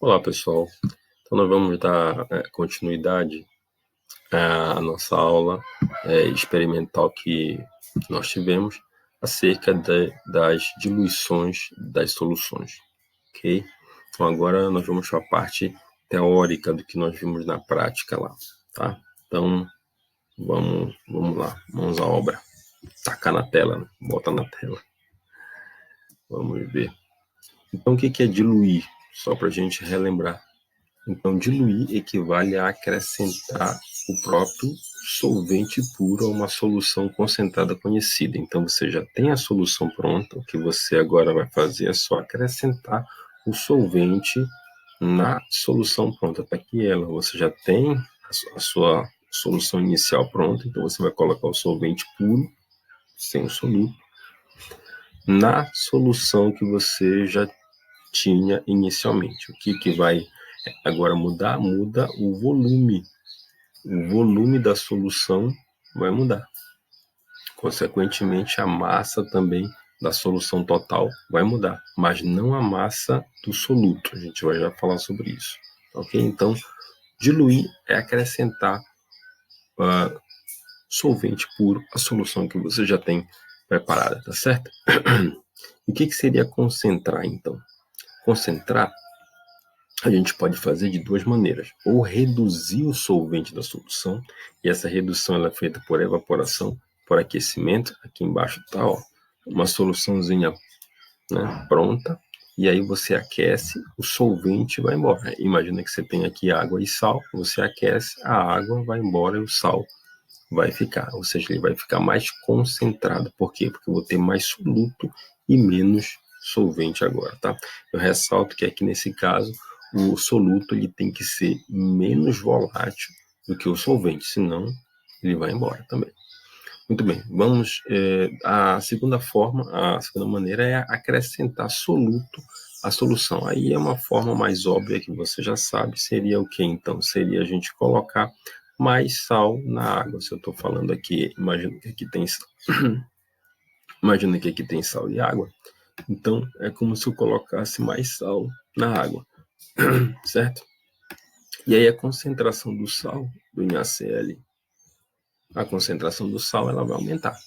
Olá, pessoal. Então, nós vamos dar continuidade à nossa aula experimental que nós tivemos acerca das diluições das soluções, ok? Então, agora nós vamos para a parte teórica do que nós vimos na prática lá, tá? Então, vamos lá, mãos à obra. Tacar na tela, né? Bota na tela. Vamos ver. Então, o que é diluir? Só para a gente relembrar. Então, diluir equivale a acrescentar o próprio solvente puro a uma solução concentrada conhecida. Então, você já tem a solução pronta, o que você agora vai fazer é só acrescentar o solvente na solução pronta. Está aqui ela, você já tem a sua solução inicial pronta, então você vai colocar o solvente puro, sem o soluto, na solução que você já tinha inicialmente. O que vai agora mudar? Muda o volume. O volume da solução vai mudar. Consequentemente, a massa também da solução total vai mudar, mas não a massa do soluto. A gente vai já falar sobre isso. Ok? Então, diluir é acrescentar solvente puro à solução que você já tem preparada, tá certo? E o que seria concentrar, então? Concentrar a gente pode fazer de duas maneiras, ou reduzir o solvente da solução, e essa redução ela é feita por evaporação, por aquecimento. Aqui embaixo está uma soluçãozinha, né, pronta, e aí você aquece, o solvente vai embora. Imagina que você tem aqui água e sal, você aquece, a água vai embora e o sal vai ficar, ou seja, ele vai ficar mais concentrado. Por quê? Porque eu vou ter mais soluto e menos solvente agora, tá? Eu ressalto que aqui nesse caso o soluto ele tem que ser menos volátil do que o solvente, senão ele vai embora também. Muito bem, vamos a segunda maneira é acrescentar soluto à solução. Aí é uma forma mais óbvia que você já sabe, seria o que então? Seria a gente colocar mais sal na água. Se eu estou falando aqui, imagina que aqui tem sal e água, então é como se eu colocasse mais sal na água, certo? E aí a concentração do sal, do NaCl, a concentração do sal ela vai aumentar.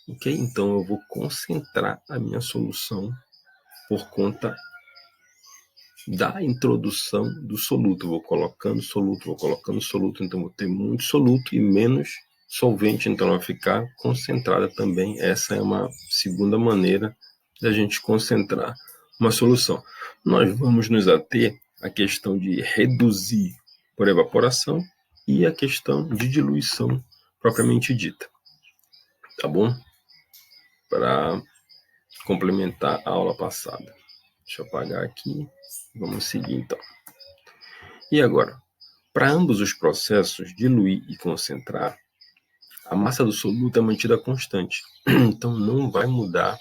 Ok? Então eu vou concentrar a minha solução por conta da introdução do soluto. Vou colocando soluto, então vou ter muito soluto e menos solvente, então vai ficar concentrada também. Essa é uma segunda maneira da gente concentrar uma solução. Nós vamos nos ater à questão de reduzir por evaporação e a questão de diluição propriamente dita. Tá bom? Para complementar a aula passada. Deixa eu apagar aqui. Vamos seguir então. E agora, para ambos os processos, diluir e concentrar, a massa do soluto é mantida constante. Então não vai mudar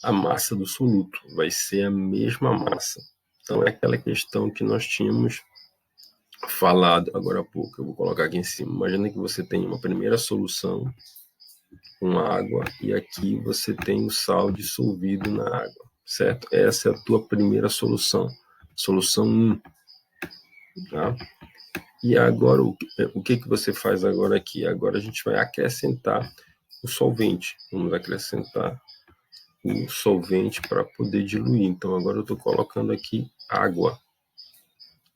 a massa do soluto, vai ser a mesma massa. Então é aquela questão que nós tínhamos falado agora há pouco. Eu vou colocar aqui em cima. Imagina que você tem uma primeira solução com água e aqui você tem o sal dissolvido na água, certo? Essa é a tua primeira solução, solução 1. Tá? E agora, o que você faz agora aqui? Agora a gente vai acrescentar o solvente. Vamos acrescentar o solvente para poder diluir. Então, agora eu estou colocando aqui água.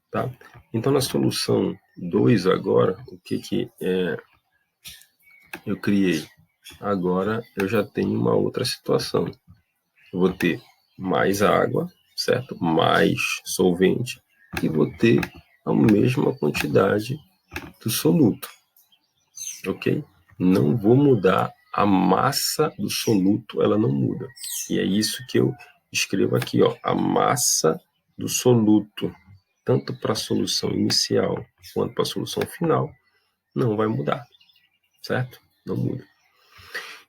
Tá? Então, na solução 2 agora, o que eu criei? Agora eu já tenho uma outra situação. Eu vou ter mais água, certo? Mais solvente. E vou ter a mesma quantidade do soluto. Ok? Não vou mudar a massa do soluto, ela não muda. E é isso que eu escrevo aqui, ó, a massa do soluto, tanto para a solução inicial quanto para a solução final, não vai mudar, certo? Não muda.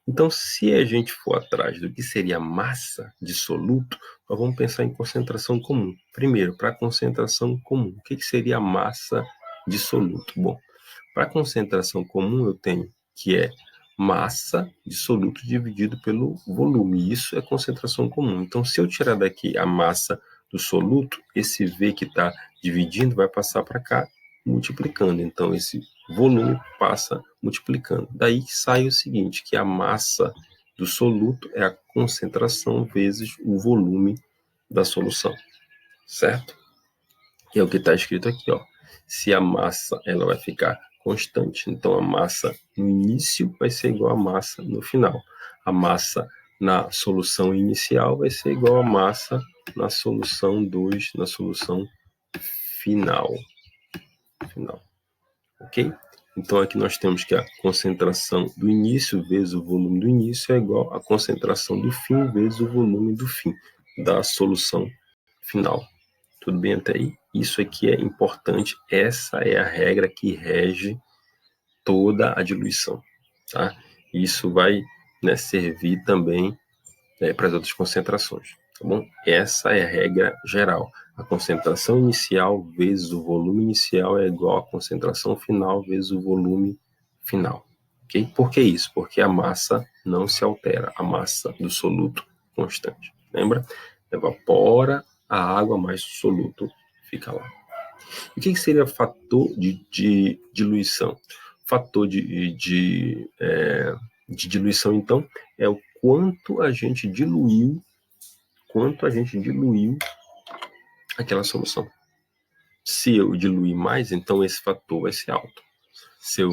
Então, se a gente for atrás do que seria massa de soluto, nós vamos pensar em concentração comum. Primeiro, para a concentração comum, o que seria a massa de soluto? Bom, para a concentração comum eu tenho que é massa de soluto dividido pelo volume. Isso é concentração comum. Então, se eu tirar daqui a massa do soluto, esse V que está dividindo vai passar para cá, multiplicando. Então, esse volume passa multiplicando. Daí sai o seguinte, que a massa do soluto é a concentração vezes o volume da solução, certo? E é o que está escrito aqui, ó. Se a massa ela vai ficar constante, então a massa no início vai ser igual à massa no final. A massa na solução inicial vai ser igual à massa na solução 2, na solução final. Ok? Então aqui nós temos que a concentração do início vezes o volume do início é igual à concentração do fim vezes o volume do fim da solução final. Tudo bem até aí? Isso aqui é importante, essa é a regra que rege toda a diluição, tá? Isso vai, né, servir também, para as outras concentrações, tá bom? Essa é a regra geral. A concentração inicial vezes o volume inicial é igual à concentração final vezes o volume final, ok? Por que isso? Porque a massa não se altera, a massa do soluto constante, lembra? Evapora a água, mais o soluto fica lá. O que seria fator de diluição? Fator de diluição, então, é o quanto a gente diluiu aquela solução. Se eu diluir mais, então esse fator vai ser alto. Se eu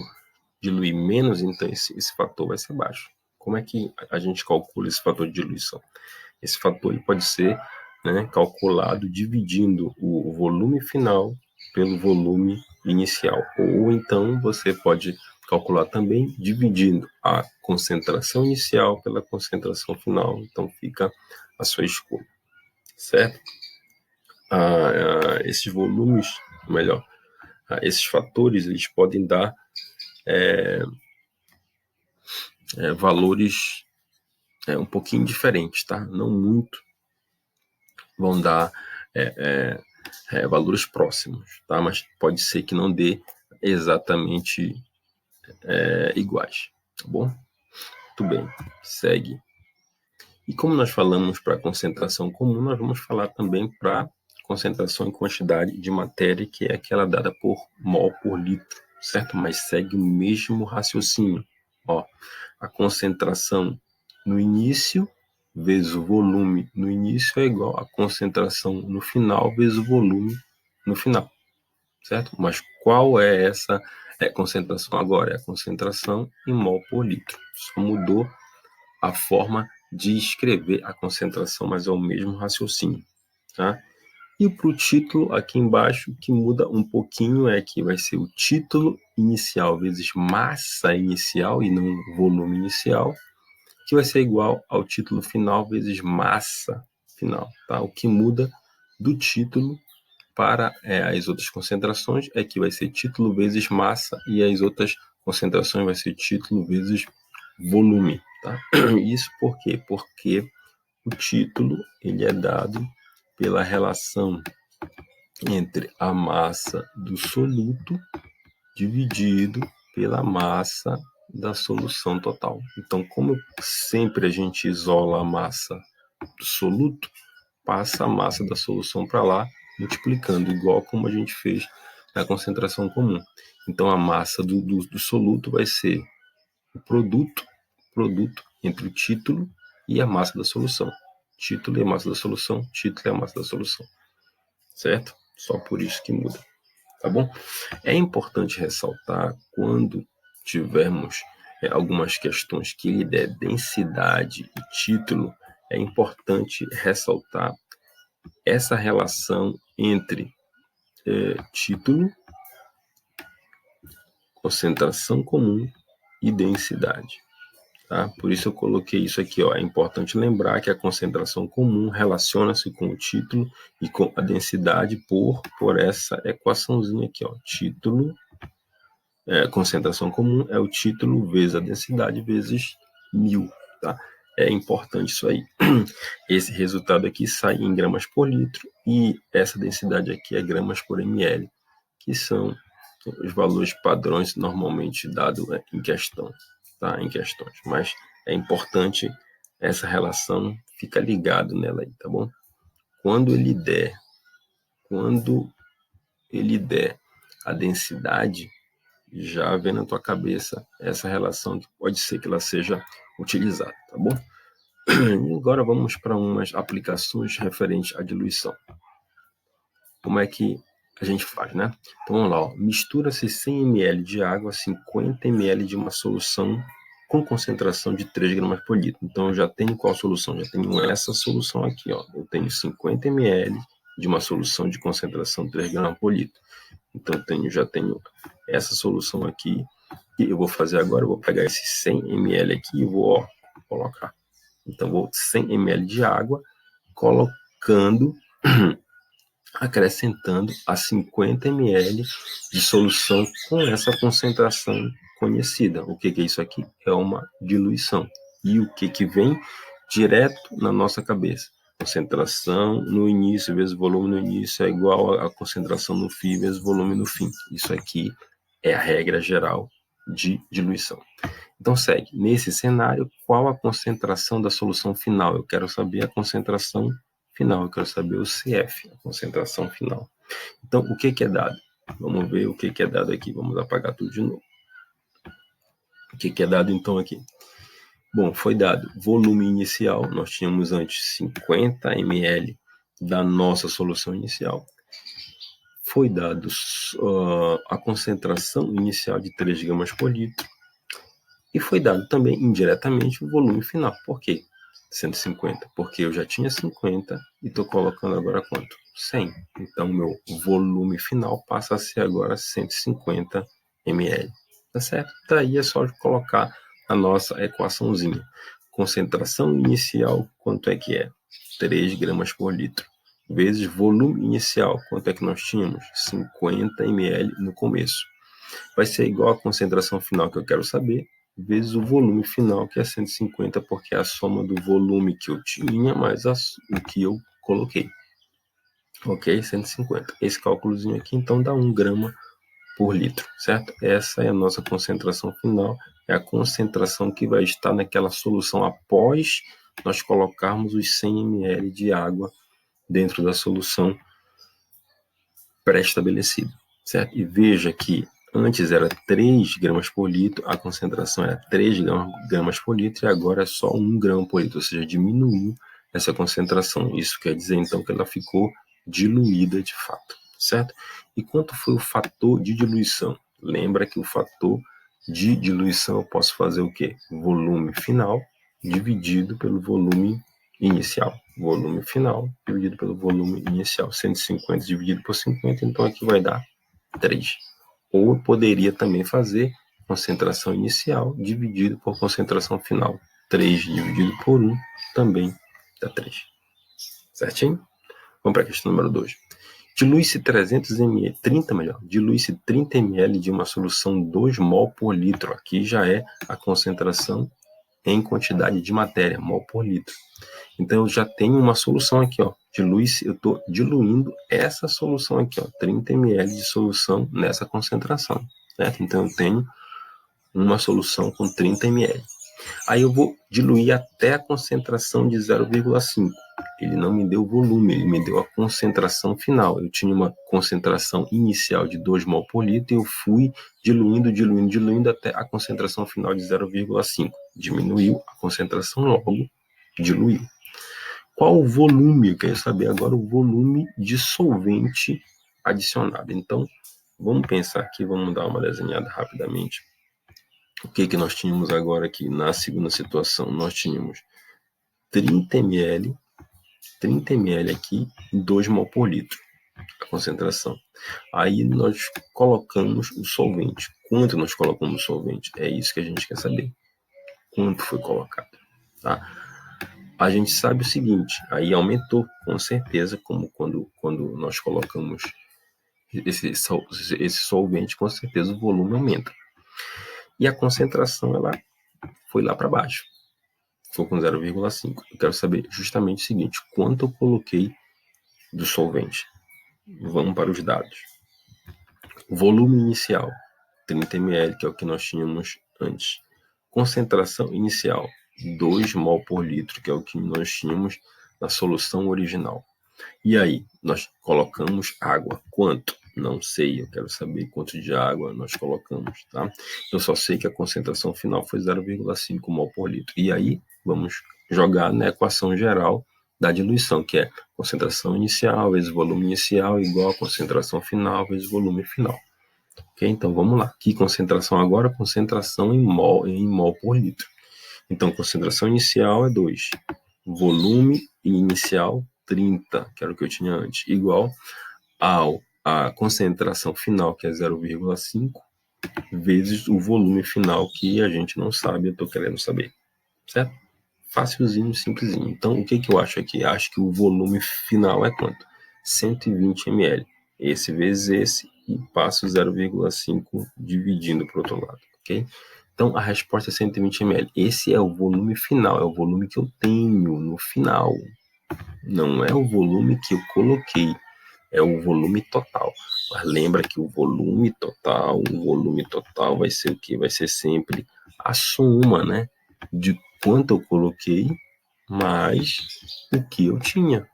diluir menos, então esse fator vai ser baixo. Como é que a gente calcula esse fator de diluição? Esse fator ele pode ser, né, calculado dividindo o volume final pelo volume inicial. Ou então você pode calcular também dividindo a concentração inicial pela concentração final. Então fica a sua escolha, certo? Esses volumes, melhor, esses fatores, eles podem dar valores um pouquinho diferentes, tá? Não muito. Vão dar valores próximos, tá? Mas pode ser que não dê exatamente iguais, tá bom? Muito bem, segue. E como nós falamos para concentração comum, nós vamos falar também para concentração em quantidade de matéria, que é aquela dada por mol por litro, certo? Mas segue o mesmo raciocínio. Ó, a concentração no início vezes o volume no início é igual a concentração no final vezes o volume no final, certo? Mas qual é essa concentração agora? É a concentração em mol por litro. Só mudou a forma de escrever a concentração, mas é o mesmo raciocínio, tá? E para o título, aqui embaixo, o que muda um pouquinho é que vai ser o título inicial vezes massa inicial e não volume inicial, que vai ser igual ao título final vezes massa final, tá? O que muda do título para as outras concentrações é que vai ser título vezes massa e as outras concentrações vai ser título vezes volume, tá? Isso por quê? Porque o título ele é dado pela relação entre a massa do soluto dividido pela massa da solução total. Então, como sempre a gente isola a massa do soluto, passa a massa da solução para lá, multiplicando, igual como a gente fez na concentração comum. Então, a massa do soluto vai ser o produto entre o título e a massa da solução. Título e a massa da solução, título e a massa da solução. Certo? Só por isso que muda. Tá bom? É importante ressaltar quando tivermos algumas questões que lhe der densidade e título, é importante ressaltar essa relação entre título, concentração comum e densidade. Tá? Por isso eu coloquei isso aqui. Ó. É importante lembrar que a concentração comum relaciona-se com o título e com a densidade por essa equaçãozinha aqui. Ó. Título, concentração comum é o título vezes a densidade vezes 1000. Tá? É importante isso aí. Esse resultado aqui sai em gramas por litro e essa densidade aqui é gramas por ml, que são os valores padrões normalmente dados em questão, tá? Em questões. Mas é importante essa relação, fica ligado nela aí, tá bom? quando ele der a densidade, já vem na tua cabeça essa relação que pode ser que ela seja utilizada, tá bom? E agora vamos para umas aplicações referentes à diluição. Como é que a gente faz, né? Então vamos lá, ó. Mistura-se 100 ml de água a 50 ml de uma solução com concentração de 3 gramas por litro. Então eu já tenho qual solução? Já tenho essa solução aqui, ó. Eu tenho 50 ml de uma solução de concentração de 3 gramas por litro. Então já tenho essa solução aqui. E eu vou fazer agora, eu vou pegar esse 100 ml aqui e vou colocar. Então vou 100 ml de água, colocando, acrescentando a 50 ml de solução com essa concentração conhecida. O que é isso aqui? É uma diluição. E o que vem direto na nossa cabeça? Concentração no início vezes volume no início é igual a concentração no fim vezes volume no fim. Isso aqui é a regra geral de diluição. Então segue. Nesse cenário, qual a concentração da solução final? Eu quero saber a concentração final. Eu quero saber o CF, a concentração final. Então, o que é dado? Vamos ver o que é dado aqui. Vamos apagar tudo de novo. O que é dado então aqui? Bom, foi dado volume inicial, nós tínhamos antes 50 ml da nossa solução inicial. Foi dado a concentração inicial de 3 gramas por litro. E foi dado também indiretamente o volume final. Por quê? 150. Porque eu já tinha 50 e estou colocando agora quanto? 100. Então, meu volume final passa a ser agora 150 ml. Tá certo? Daí é só colocar a nossa equaçãozinha. Concentração inicial, quanto é que é? 3 gramas por litro. Vezes volume inicial, quanto é que nós tínhamos? 50 ml no começo. Vai ser igual a concentração final que eu quero saber, vezes o volume final, que é 150, porque é a soma do volume que eu tinha mais o que eu coloquei. Ok? 150. Esse cálculozinho aqui, então, dá 1 grama por litro, certo? Essa é a nossa concentração final, é a concentração que vai estar naquela solução após nós colocarmos os 100 ml de água dentro da solução pré-estabelecida, certo? E veja que antes era 3 gramas por litro, a concentração era 3 gramas por litro e agora é só 1 grama por litro, ou seja, diminuiu essa concentração. Isso quer dizer, então, que ela ficou diluída de fato, certo? E quanto foi o fator de diluição? Lembra que o fator de diluição eu posso fazer o quê? Volume final dividido pelo volume inicial. Volume final dividido pelo volume inicial. 150 dividido por 50, então aqui vai dar 3. Ou eu poderia também fazer concentração inicial dividido por concentração final. 3 dividido por 1 também dá 3. Certinho? Vamos para a questão número 2. Dilui-se 30 ml de uma solução 2 mol por litro. Aqui já é a concentração em quantidade de matéria, mol por litro. Então, eu já tenho uma solução aqui, ó. Eu estou diluindo essa solução aqui, ó, 30 ml de solução nessa concentração, certo? Então, eu tenho uma solução com 30 ml. Aí eu vou diluir até a concentração de 0,5. Ele não me deu volume, ele me deu a concentração final. Eu tinha uma concentração inicial de 2 mol por litro e eu fui diluindo até a concentração final de 0,5. Diminuiu a concentração, logo diluiu. Qual o volume? Eu quero saber agora o volume de solvente adicionado. Então, vamos pensar aqui, vamos dar uma desenhada rapidamente. O que nós tínhamos agora aqui na segunda situação? Nós tínhamos 30 ml aqui, 2 mol por litro, a concentração. Aí nós colocamos o solvente. Quanto nós colocamos o solvente? É isso que a gente quer saber. Quanto foi colocado, tá? A gente sabe o seguinte, aí aumentou, com certeza, como quando nós colocamos esse solvente, com certeza o volume aumenta. E a concentração, ela foi lá para baixo. Foi com 0,5. Eu quero saber justamente o seguinte, quanto eu coloquei do solvente. Vamos para os dados. Volume inicial, 30 ml, que é o que nós tínhamos antes. Concentração inicial, 2 mol por litro, que é o que nós tínhamos na solução original. E aí, nós colocamos água. Quanto? Não sei, eu quero saber quanto de água nós colocamos, tá? Eu só sei que a concentração final foi 0,5 mol por litro. E aí, vamos jogar na equação geral da diluição, que é concentração inicial vezes volume inicial igual a concentração final vezes volume final. Ok? Então, vamos lá. Que concentração agora? Concentração em mol por litro. Então, concentração inicial é 2. Volume inicial, 30, que era o que eu tinha antes, igual a concentração final, que é 0,5, vezes o volume final, que a gente não sabe, eu estou querendo saber. Certo? Facilzinho, simplesinho. Então, o que eu acho aqui? Acho que o volume final é quanto? 120 ml. Esse vezes esse, e passo 0,5 dividindo para o outro lado, ok? Então, a resposta é 120 ml. Esse é o volume final, é o volume que eu tenho no final. Não é o volume que eu coloquei, é o volume total. Mas lembra que o volume total vai ser o quê? Vai ser sempre a soma, né? De quanto eu coloquei mais o que eu tinha,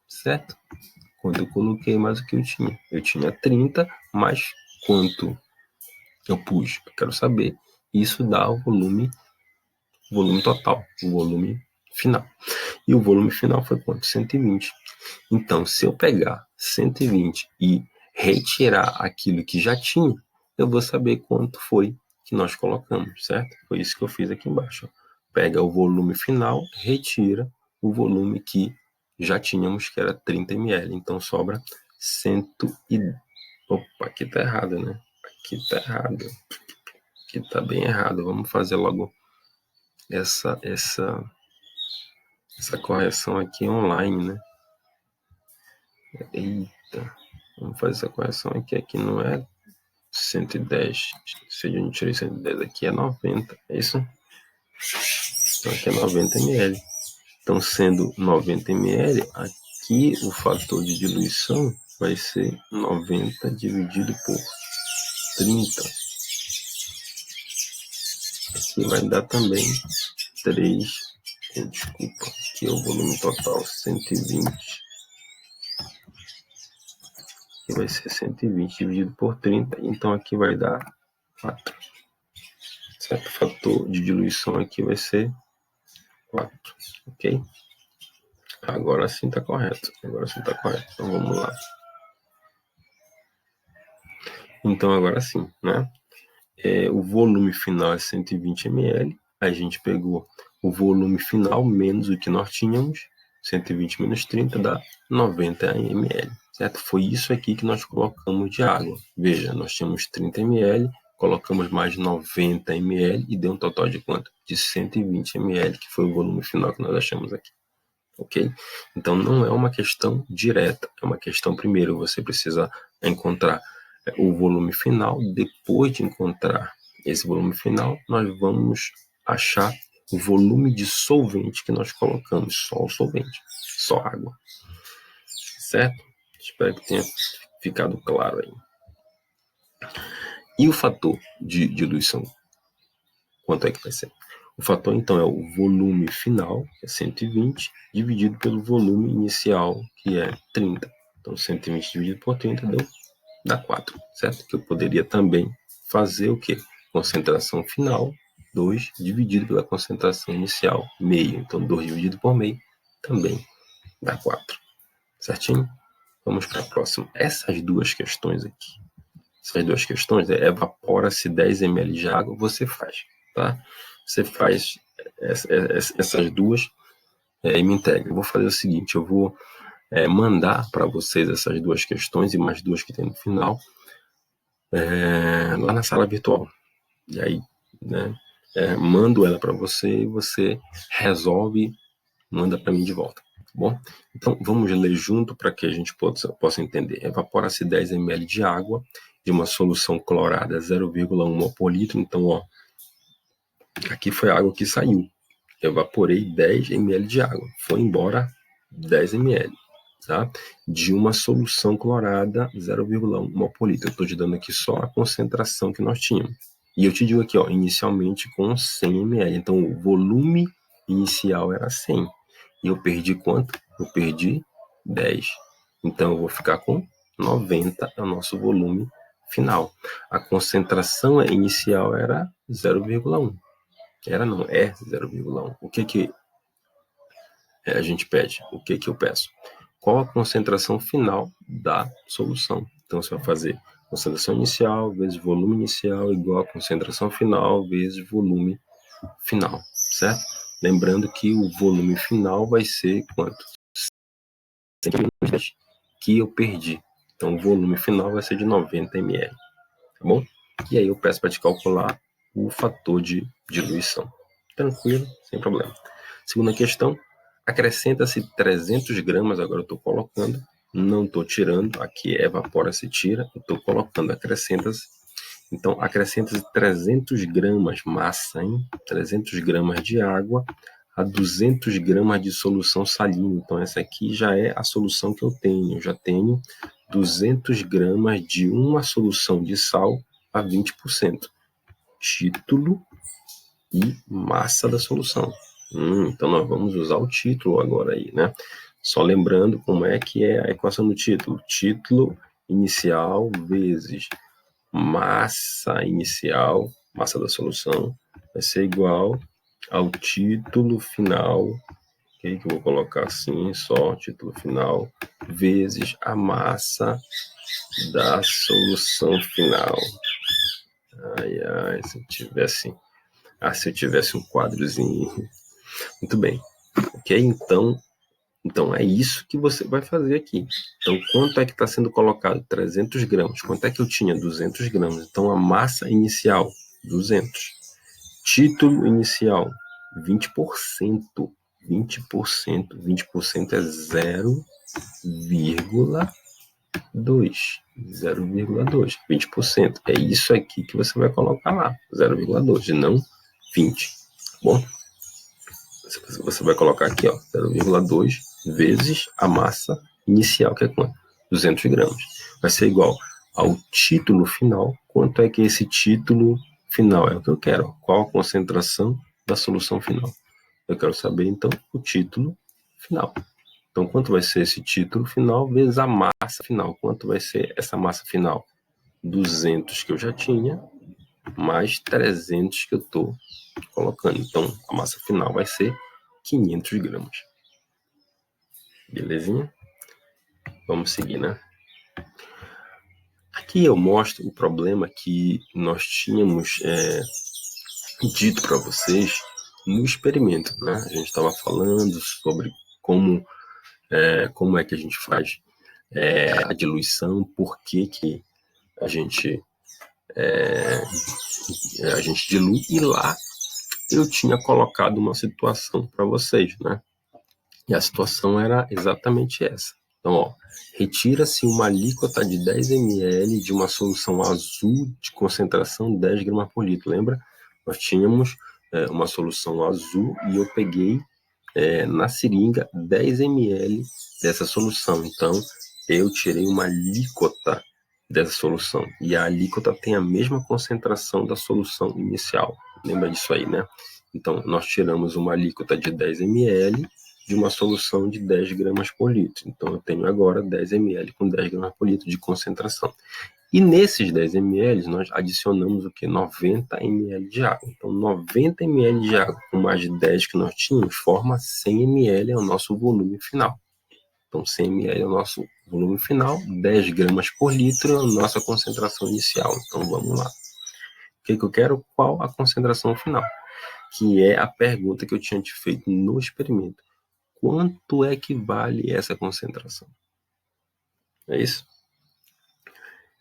certo? Quanto eu coloquei mais o que eu tinha. Eu tinha 30, mais quanto eu pus. Eu quero saber. Isso dá o volume total, o volume final. E o volume final foi quanto? 120. Então, se eu pegar 120 e retirar aquilo que já tinha, eu vou saber quanto foi que nós colocamos, certo? Foi isso que eu fiz aqui embaixo. Pega o volume final, retira o volume que já tínhamos, que era 30 ml. Então, sobra 100 e... Opa, aqui tá errado, né? Aqui tá errado. Aqui tá bem errado. Vamos fazer logo essa correção aqui online, né? Eita, vamos fazer essa correção aqui. Aqui não é 110. Se a gente tirei 110, aqui é 90. É isso? Então aqui é 90 ml. Então, sendo 90 ml, aqui o fator de diluição vai ser 90 dividido por 30. Aqui vai dar também 3. Desculpa, aqui é o volume total 120. Aqui vai ser 120 dividido por 30. Então aqui vai dar 4. Certo? O fator de diluição aqui vai ser 4. Ok? Agora sim está correto. Então vamos lá. Então agora sim, né? O volume final é 120 ml. A gente pegou o volume final menos o que nós tínhamos. 120 menos 30 dá 90 ml. Certo? Foi isso aqui que nós colocamos de água. Veja, nós tínhamos 30 ml, colocamos mais 90 ml e deu um total de quanto? De 120 ml, que foi o volume final que nós achamos aqui. Ok? Então não é uma questão direta, é uma questão, primeiro, você precisa encontrar o volume final. Depois de encontrar esse volume final, nós vamos achar o volume de solvente que nós colocamos, só o solvente, só água. Certo? Espero que tenha ficado claro aí. E o fator de diluição, quanto é que vai ser? O fator, então, é o volume final, que é 120, dividido pelo volume inicial, que é 30. Então, 120 dividido por 30 dá 4, certo? Que eu poderia também fazer o quê? Concentração final, 2, dividido pela concentração inicial, meio. Então, 2 dividido por meio também dá 4. Certinho? Vamos para a próxima. Essas duas questões aqui. Essas duas questões, evapora-se 10 ml de água, você faz, tá? Você faz essas duas e me entrega. Eu vou fazer o seguinte, eu vou mandar para vocês essas duas questões e mais duas que tem no final, lá na sala virtual. E aí, né, mando ela para você e você resolve, manda para mim de volta. Tá bom? Então, vamos ler junto para que a gente possa entender. Evapora-se 10 ml de água de uma solução clorada 0,1 mol por litro. Então, ó, aqui foi a água que saiu. Evaporei 10 ml de água. Foi embora 10 ml. Tá? De uma solução clorada 0,1 mol por litro. Eu estou te dando aqui só a concentração que nós tínhamos. E eu te digo aqui, ó, inicialmente com 100 ml. Então, o volume inicial era 100. E eu perdi quanto? Eu perdi 10. Então, eu vou ficar com 90, é o nosso volume final. A concentração inicial era 0,1. Era não, é 0,1. O que a gente pede? O que eu peço? Qual a concentração final da solução? Então, você vai fazer concentração inicial vezes volume inicial igual a concentração final vezes volume final, certo? Lembrando que o volume final vai ser quanto? 100 ml que eu perdi. Então, o volume final vai ser de 90 ml, tá bom? E aí eu peço para te calcular o fator de diluição. Tranquilo, sem problema. Segunda questão, acrescenta-se 300 gramas, agora eu estou colocando, não estou tirando, aqui evapora se tira, eu estou colocando, acrescenta-se. Então, acrescenta-se 300 gramas, massa, hein? 300 gramas de água a 200 gramas de solução salina. Então, essa aqui já é a solução que eu tenho. Eu já tenho 200 gramas de uma solução de sal a 20%. Título e massa da solução. Então, nós vamos usar o título agora aí, né? Só lembrando como é que é a equação do título. Título inicial vezes massa inicial, massa da solução, vai ser igual ao título final, okay, que eu vou colocar assim, só título final, vezes a massa da solução final. Ai, se eu tivesse um quadrozinho. Muito bem. Ok? Então é isso que você vai fazer aqui. Então, quanto é que está sendo colocado? 300 gramas. Quanto é que eu tinha? 200 gramas. Então, a massa inicial, 200. Título inicial, 20%. 20%. 20% é 0,2. 0,2. 20%. É isso aqui que você vai colocar lá. 0,2 e não 20. Tá bom? Você vai colocar aqui, ó, 0,2 vezes a massa inicial, que é quanto? 200 gramas. Vai ser igual ao título final. Quanto é que esse título final é o que eu quero? Qual a concentração da solução final? Eu quero saber, então, o título final. Então, quanto vai ser esse título final vezes a massa final? Quanto vai ser essa massa final? 200 que eu já tinha, mais 300 que eu estou colocando. Então, a massa final vai ser 500 gramas. Belezinha? Vamos seguir, né? Aqui eu mostro o problema que nós tínhamos dito para vocês no experimento, né? A gente estava falando sobre como é que a gente faz a diluição, por que a gente dilui, e lá eu tinha colocado uma situação para vocês, né? E a situação era exatamente essa. Então, ó, retira-se uma alíquota de 10 ml de uma solução azul de concentração 10 gramas por litro. Lembra? Nós tínhamos uma solução azul e eu peguei na seringa 10 ml dessa solução. Então, eu tirei uma alíquota dessa solução. E a alíquota tem a mesma concentração da solução inicial. Lembra disso aí, né? Então, nós tiramos uma alíquota de 10 ml de uma solução de 10 gramas por litro. Então, eu tenho agora 10 ml com 10 gramas por litro de concentração. E nesses 10 ml, nós adicionamos o que? 90 ml de água. Então, 90 ml de água com mais de 10 que nós tínhamos, forma 100 ml é o nosso volume final. Então, 100 ml é o nosso volume final, 10 gramas por litro é a nossa concentração inicial. Então, vamos lá. O que eu quero? Qual a concentração final? Que é a pergunta que eu tinha te feito no experimento. Quanto é que vale essa concentração? É isso?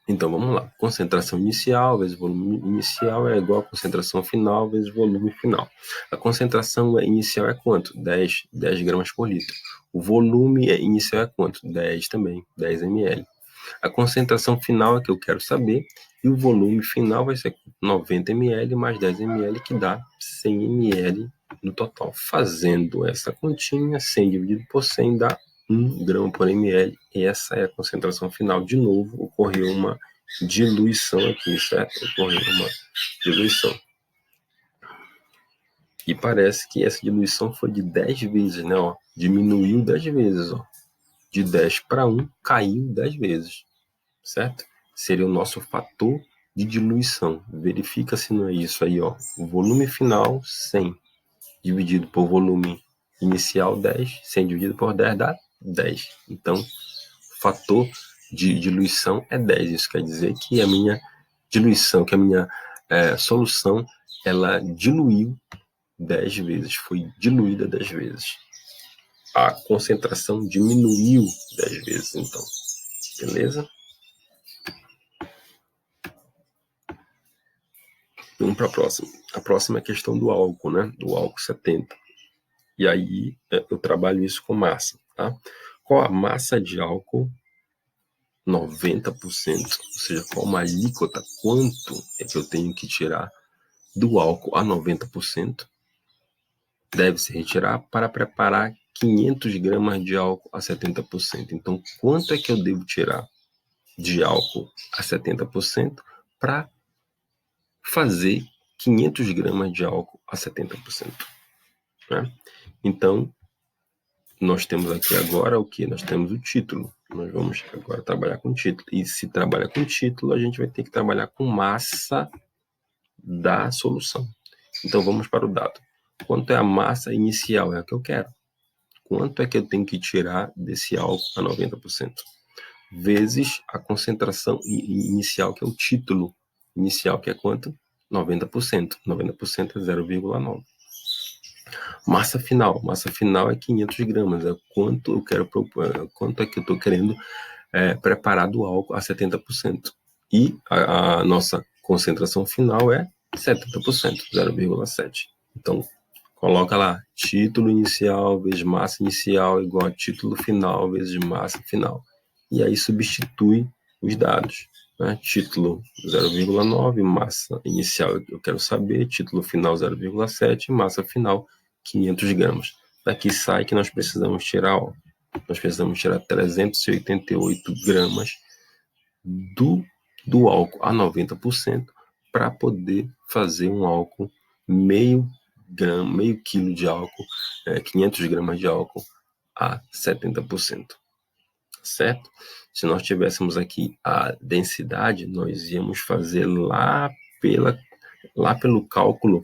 Então, vamos lá. Concentração inicial vezes volume inicial é igual a concentração final vezes volume final. A concentração inicial é quanto? 10 gramas por litro. O volume inicial é quanto? 10 também, 10 ml. A concentração final é que eu quero saber, e o volume final vai ser 90 ml mais 10 ml, que dá 100 ml no total. Fazendo essa continha, 100 dividido por 100 dá 1 grama por ml, e essa é a concentração final. De novo, ocorreu uma diluição aqui, certo? Ocorreu uma diluição. E parece que essa diluição foi de 10 vezes, né? Ó, diminuiu 10 vezes, ó. de 10 para 1 caiu 10 vezes, certo? Seria o nosso fator de diluição. Verifica se não é isso aí, ó. O volume final, 100, dividido por volume inicial, 10. 100 dividido por 10 dá 10. Então, fator de diluição é 10. Isso quer dizer que a minha diluição, que a minha solução, ela diluiu 10 vezes, foi diluída 10 vezes. A concentração diminuiu 10 vezes, então. Beleza? Vamos para a próxima. A próxima é a questão do álcool, né? Do álcool 70. E aí eu trabalho isso com massa, tá? Qual a massa de álcool? 90%. Ou seja, qual uma alíquota, quanto é que eu tenho que tirar do álcool a 90%? Deve se retirar para preparar 500 gramas de álcool a 70%. Então, quanto é que eu devo tirar de álcool a 70% para fazer 500 gramas de álcool a 70%? Né? Então, nós temos aqui agora o que? Nós temos o título. Nós vamos agora trabalhar com título. E se trabalhar com título, a gente vai ter que trabalhar com massa da solução. Então, vamos para o dado. Quanto é a massa inicial? É o que eu quero. Quanto é que eu tenho que tirar desse álcool a 90%? Vezes a concentração inicial, que é o título inicial, que é quanto? 90%. 90% é 0,9. Massa final é 500 gramas, é quanto eu quero propor, quanto é que eu estou querendo preparar do álcool a 70%. E a nossa concentração final é 70%, 0,7. Então, coloca lá, título inicial vezes massa inicial igual a título final vezes massa final. E aí substitui os dados. Né? Título 0,9, massa inicial eu quero saber, título final 0,7, massa final 500 gramas. Daqui sai que nós precisamos tirar, ó, nós precisamos tirar 388 gramas do álcool a 90% para poder fazer um álcool meio quilo de álcool, 500 gramas de álcool a 70%. Certo? Se nós tivéssemos aqui a densidade, nós íamos fazer lá pelo cálculo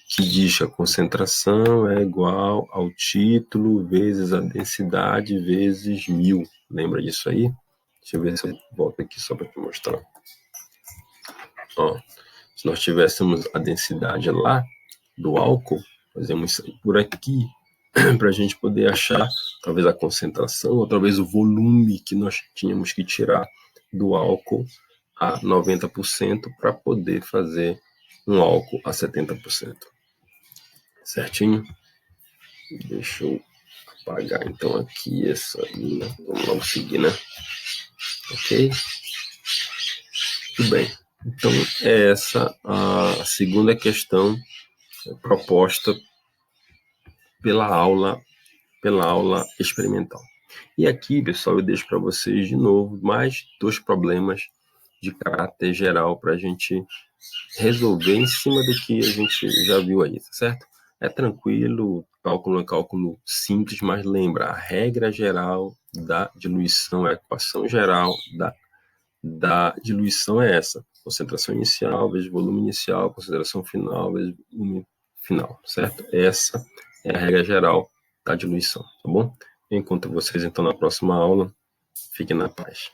que diz que a concentração é igual ao título vezes a densidade vezes 1000. Lembra disso aí? Deixa eu ver se eu volto aqui só para te mostrar. Ó, se nós tivéssemos a densidade lá do álcool, fazemos isso por aqui, para a gente poder achar talvez a concentração ou talvez o volume que nós tínhamos que tirar do álcool a 90% para poder fazer um álcool a 70%. Certinho? Deixa eu apagar então aqui essa linha. Vamos logo seguir, né? Ok? Tudo bem. Então, é essa a segunda questão proposta pela aula experimental. E aqui, pessoal, eu deixo para vocês de novo mais 2 problemas de caráter geral para a gente resolver em cima do que a gente já viu aí, certo? É tranquilo, cálculo é cálculo simples, mas lembra, a regra geral da diluição, a equação geral da diluição é essa. Concentração inicial vezes volume inicial, concentração final vezes volume final, certo? Essa é a regra geral da diluição, tá bom? Eu encontro vocês então na próxima aula. Fiquem na paz.